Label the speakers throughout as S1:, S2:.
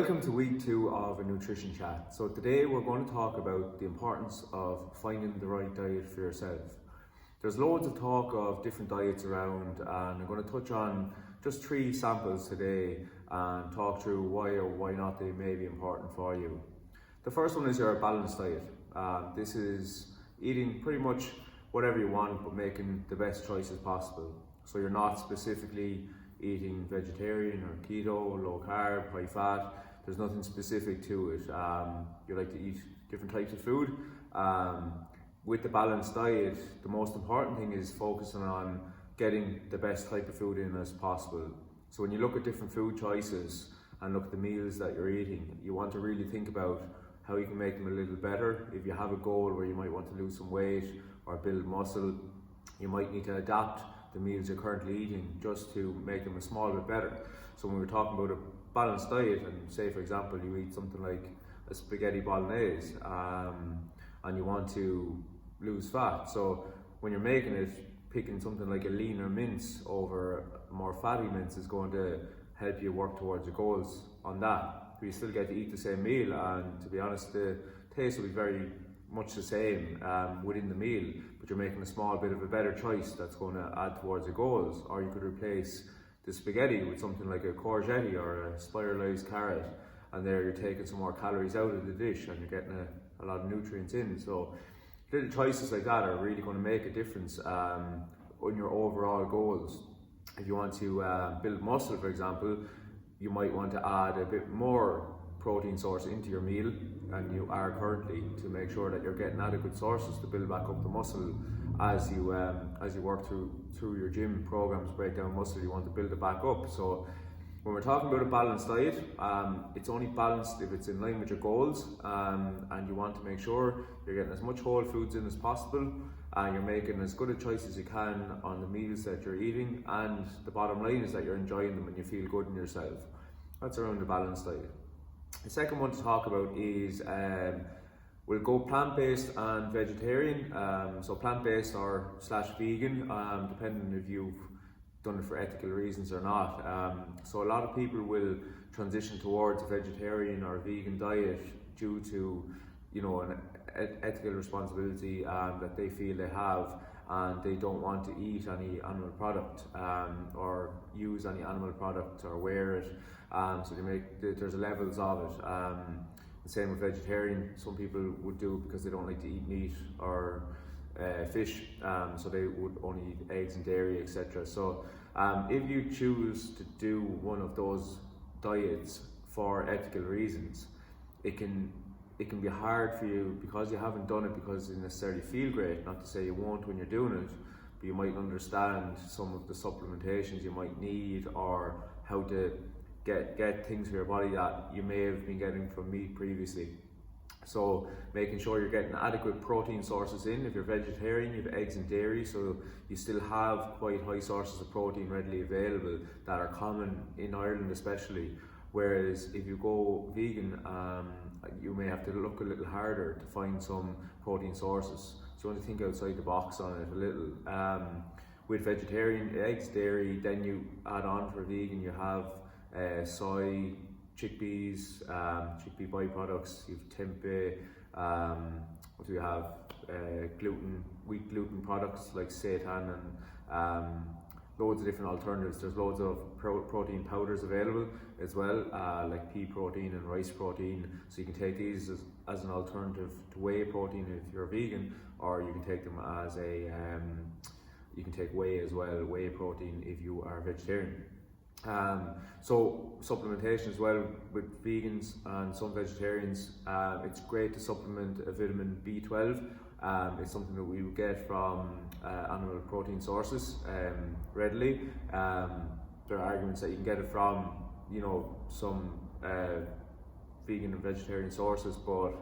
S1: welcome to week 2 of a nutrition chat. So today we're going to talk about the importance of finding the right diet for yourself. There's loads of talk of different diets around, and I'm going to touch on just 3 samples today and talk through why or why not they may be important for you. The first one is your balanced diet. This is eating pretty much whatever you want, but making the best choices possible. So you're not specifically eating vegetarian or keto, low carb, high fat. There's nothing specific to it. You like to eat different types of food. With the balanced diet, the most important thing is focusing on getting the best type of food in as possible. So when you look at different food choices and look at the meals that you're eating, you want to really think about how you can make them a little better. If you have a goal where you might want to lose some weight or build muscle, you might need to adapt the meals you're currently eating just to make them a small bit better. So when we're talking about a balanced diet, and say for example you eat something like a spaghetti bolognese and you want to lose fat, so when you're making it, picking something like a leaner mince over a more fatty mince is going to help you work towards your goals on that. But you still get to eat the same meal, and to be honest, the taste will be very much the same within the meal, but you're making a small bit of a better choice that's going to add towards your goals. Or you could replace the spaghetti with something like a courgette or a spiralized carrot, and there you're taking some more calories out of the dish and you're getting a lot of nutrients in. So little choices like that are really going to make a difference on your overall goals. If you want to build muscle, for example, you might want to add a bit more protein source into your meal than you are currently, to make sure that you're getting adequate sources to build back up the muscle as you work through your gym programs, break down muscle. You want to build it back up. So when we're talking about a balanced diet, it's only balanced if it's in line with your goals, and you want to make sure you're getting as much whole foods in as possible, and you're making as good a choice as you can on the meals that you're eating, and the bottom line is that you're enjoying them and you feel good in yourself. That's around the balanced diet. The second one to talk about is we'll go plant-based and vegetarian. So plant-based or /vegan, depending if you've done it for ethical reasons or not. So a lot of people will transition towards a vegetarian or vegan diet due to, an ethical responsibility that they feel they have, and they don't want to eat any animal product or use any animal product or wear it. So there's levels of it. The same with vegetarian. Some people would do it because they don't like to eat meat or fish, so they would only eat eggs and dairy, etc. So if you choose to do one of those diets for ethical reasons, it can be hard for you because you haven't done it because you necessarily feel great. Not to say you won't when you're doing it, but you might understand some of the supplementations you might need, or how to get things for your body that you may have been getting from meat previously. So making sure you're getting adequate protein sources in. If you're vegetarian, you have eggs and dairy, so you still have quite high sources of protein readily available that are common in Ireland especially. Whereas if you go vegan, you may have to look a little harder to find some protein sources. So you want to think outside the box on it a little. With vegetarian, eggs, dairy, then you add on for vegan, you have soy, chickpeas, chickpea byproducts, you have tempeh, what do we have? Wheat gluten products like seitan, and loads of different alternatives. There's loads of protein powders available as well, like pea protein and rice protein. So you can take these as an alternative to whey protein if you're vegan, or you can take them as you can take whey as well, whey protein if you are vegetarian. So supplementation as well with vegans and some vegetarians. It's great to supplement a vitamin B12. It's something that we would get from animal protein sources readily. There are arguments that you can get it from some vegan and vegetarian sources, but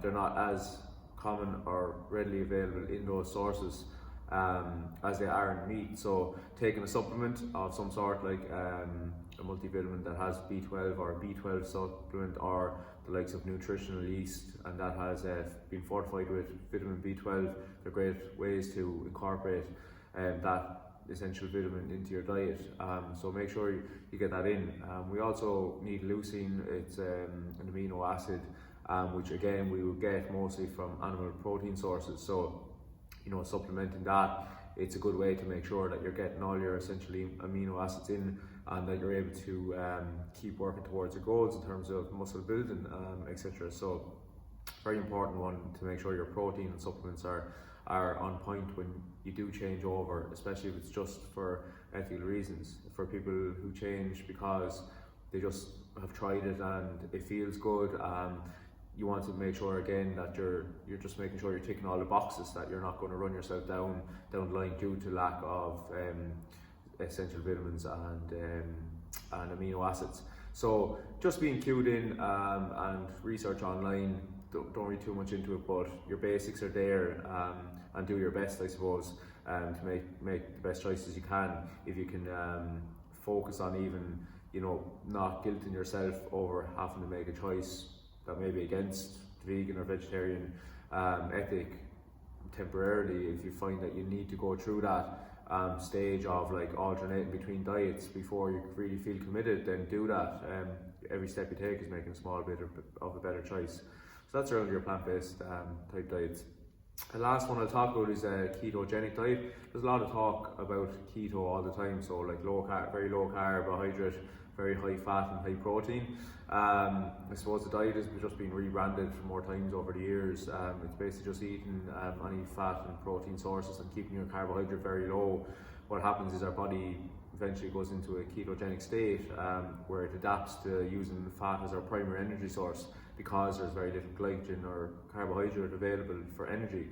S1: they're not as common or readily available in those sources as they are in meat. So taking a supplement of some sort, like a multivitamin that has B12, or a B12 supplement, or the likes of nutritional yeast, and that has been fortified with vitamin B12, they're great ways to incorporate that essential vitamin into your diet. So make sure you get that in. We also need leucine. It's an amino acid, which again we will get mostly from animal protein sources. So supplementing that, it's a good way to make sure that you're getting all your essentially amino acids in, and that you're able to keep working towards your goals in terms of muscle building, etc. So very important one to make sure your protein and supplements are on point when you do change over, especially if it's just for ethical reasons. For people who change because they just have tried it and it feels good, you want to make sure again that you're just making sure you're ticking all the boxes, that you're not going to run yourself down the line due to lack of essential vitamins and amino acids. So just being cued in and research online. Don't read too much into it, but your basics are there, and do your best, I suppose, to make the best choices you can. If you can focus on even not guilting yourself over having to make a choice that may be against vegan or vegetarian ethic temporarily. If you find that you need to go through that stage of like alternating between diets before you really feel committed, then do that. Every step you take is making a small bit of a better choice. So that's around your plant-based type diets. The last one I'll talk about is a ketogenic diet. There's a lot of talk about keto all the time, so like very low carbohydrate, very high fat and high protein. I suppose the diet has just been rebranded more times over the years. It's basically just eating any fat and protein sources and keeping your carbohydrate very low. What happens is our body eventually goes into a ketogenic state where it adapts to using fat as our primary energy source, because there's very little glycogen or carbohydrate available for energy,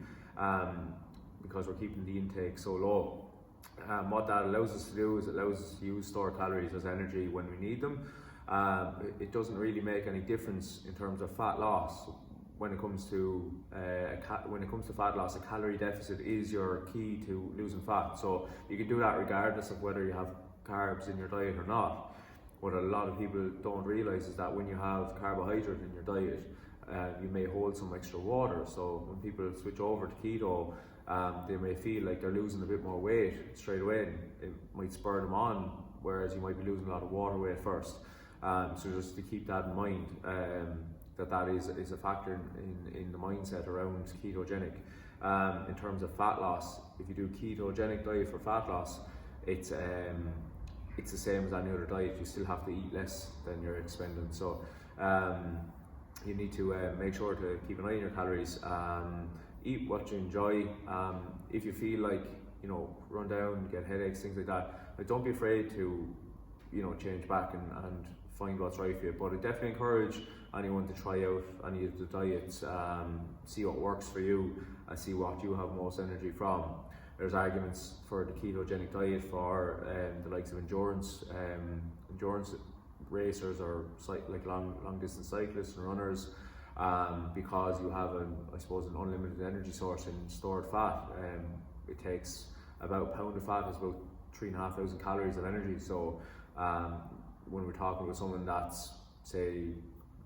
S1: because we're keeping the intake so low. What that allows us to do is it allows us to use stored calories as energy when we need them. It doesn't really make any difference in terms of fat loss. When it comes to fat loss, a calorie deficit is your key to losing fat. So you can do that regardless of whether you have carbs in your diet or not. What a lot of people don't realise is that when you have carbohydrate in your diet, you may hold some extra water. So when people switch over to keto, they may feel like they're losing a bit more weight straight away, and it might spur them on, whereas you might be losing a lot of water weight first. So just to keep that in mind, that is a factor in the mindset around ketogenic. In terms of fat loss, if you do ketogenic diet for fat loss, it's the same as any other diet. You still have to eat less than you're expending. So you need to make sure to keep an eye on your calories. Eat what you enjoy. If you feel like run down, get headaches, things like that, but don't be afraid to change back and find what's right for you. But I definitely encourage anyone to try out any of the diets, see what works for you and see what you have most energy from. There's arguments for the ketogenic diet for the likes of endurance racers or like long distance cyclists and runners, because you have an unlimited energy source in stored fat. It takes about a pound of fat is about 3,500 calories of energy. So when we're talking with someone that's say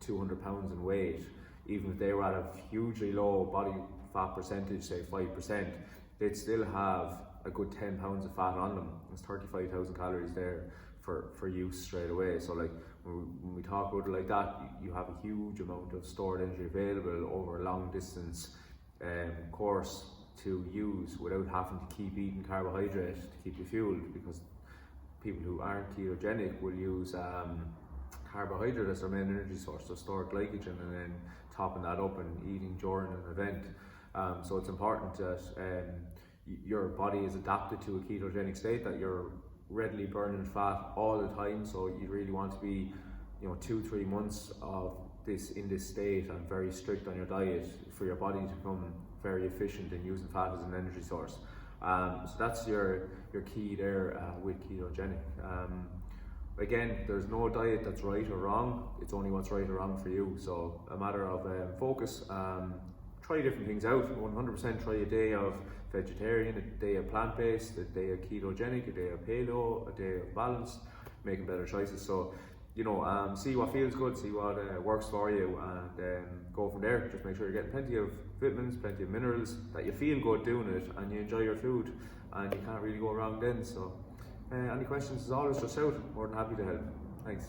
S1: 200 pounds in weight, even if they were at a hugely low body fat percentage, say 5%, they'd still have a good 10 pounds of fat on them. There's 35,000 calories there for use straight away. So like when we talk about it like that, you have a huge amount of stored energy available over a long distance course to use without having to keep eating carbohydrate to keep you fueled, because people who aren't ketogenic will use carbohydrate as their main energy source, so stored glycogen, and then topping that up and eating during an event. So it's important that your body is adapted to a ketogenic state, that you're readily burning fat all the time. So you really want to be 2-3 months of this in this state and very strict on your diet for your body to become very efficient in using fat as an energy source. So that's your key there with ketogenic. Again, there's no diet that's right or wrong. It's only what's right or wrong for you. So a matter of focus. Try different things out. 100% try a day of vegetarian, a day of plant-based, a day of ketogenic, a day of paleo, a day of balanced, making better choices. So see what feels good, see what works for you, and go from there. Just make sure you're getting plenty of vitamins, plenty of minerals, that you feel good doing it and you enjoy your food, and you can't really go wrong then. So any questions as always, just out, more than happy to help. Thanks.